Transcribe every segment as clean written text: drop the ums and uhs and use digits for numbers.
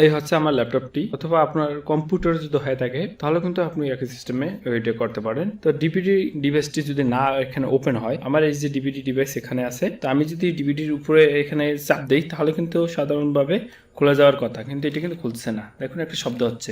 এই হচ্ছে আমার ল্যাপটপটি, অথবা আপনার কম্পিউটার যদি হয়ে থাকে তাহলে কিন্তু আপনি একই সিস্টেমে এটা করতে পারেন। তো ডিভিডি ডিভাইসটি যদি না এখানে ওপেন হয়, আমার এই যে ডিভিডি ডিভাইস এখানে আছে, তো আমি যদি ডিভিডির উপরে এখানে চাপ দিই তাহলে কিন্তু সাধারণভাবে খোলা যাওয়ার কথা, কিন্তু এটা কিন্তু খুলছে না। দেখুন একটা শব্দ হচ্ছে।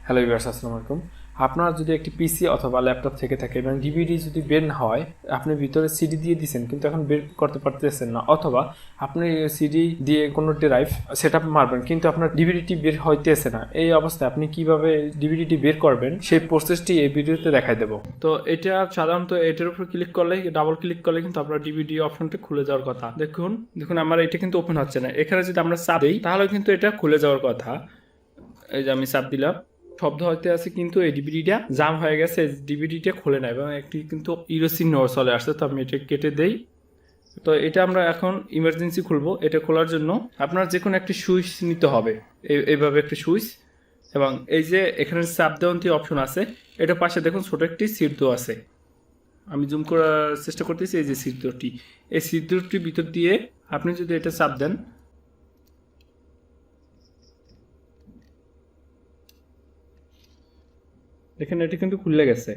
হ্যালো ভিউয়ার্স, আসসালামু আলাইকুম। আপনার যদি একটি পিসি অথবা ল্যাপটপ থেকে থাকে এবং ডিভিডি যদি বের না হয়, আপনি ভিতরে সিডি দিয়ে দিয়েছেন কিন্তু এখন বের করতে পারতেছেন না, অথবা আপনি সিডি দিয়ে কোনো ড্রাইভ সেট আপ মারবেন কিন্তু আপনার ডিভিডিটি বের হইতেছে না, এই অবস্থায় আপনি কিভাবে ডিভিডিটি বের করবেন সেই প্রসেসটি এই ভিডিওতে দেখাই দেবো। তো এটা সাধারণত এটার উপর ক্লিক করলে, ডাবল ক্লিক করলে কিন্তু আপনার ডিভিডি অপশনটা খুলে যাওয়ার কথা। দেখুন দেখুন আমার এটা কিন্তু ওপেন হচ্ছে না। এখানে যদি আমরা চাপ দিই তাহলে কিন্তু এটা খুলে যাওয়ার কথা। এই যে আমি চাপ দিলাম, শব্দ হইতে আছে কিন্তু এই ডিভিডিটা জাম হয়ে গেছে, ডিভিডিটা খুলে নেয় এবং একটি কিন্তু ইরো চিহ্ন চলে আসছে। তো আমি এটা কেটে দেই। তো এটা আমরা এখন ইমার্জেন্সি খুলবো। এটা খোলার জন্য আপনার যে কোনো একটি সুইচ নিতে হবে, এইভাবে একটি সুইচ, এবং এই যে এখানে চাপ দেওয়ান্তি অপশন আছে, এটা পাশে দেখুন ছোট একটি ছিদ্র আছে। আমি জুম করার চেষ্টা করতেছি। এই যে ছিদ্রটি, এই ছিদ্রটির ভিতর দিয়ে আপনি যদি এটা চাপ দেন, দেখেন এটি কিন্তু খুলে গেছে।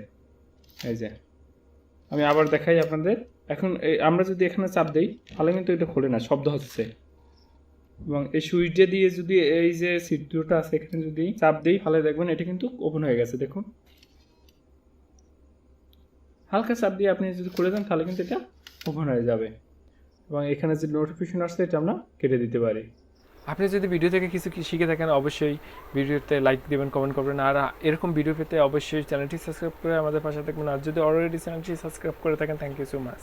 এই যে আমি আবার দেখাই আপনাদের। এখন আমরা যদি এখানে চাপ দিই তাহলে কিন্তু এটা খোলে না, শব্দ হচ্ছে। এবং এই সুইচটা দিয়ে যদি এই যে ছিদ্রটা আছে এখানে যদি চাপ দিই তাহলে দেখবেন এটা কিন্তু ওপেন হয়ে গেছে। দেখুন হালকা চাপ দিয়ে আপনি যদি খুলে দেন তাহলে কিন্তু এটা ওপেন হয়ে যাবে। এবং এখানে যে নোটিফিকেশন আসছে এটা আমরা কেটে দিতে পারি। আপনি যদি ভিডিও থেকে কিছু শিখে থাকেন অবশ্যই ভিডিওতে লাইক দিবেন, কমেন্ট করবেন। আর এরকম ভিডিও পেতে অবশ্যই চ্যানেলটি সাবস্ক্রাইব করে আমাদের পাশে থাকবেন। আর যদি অলরেডি চ্যানেলটি সাবস্ক্রাইব করে থাকেন, থ্যাংক ইউ সো মাচ।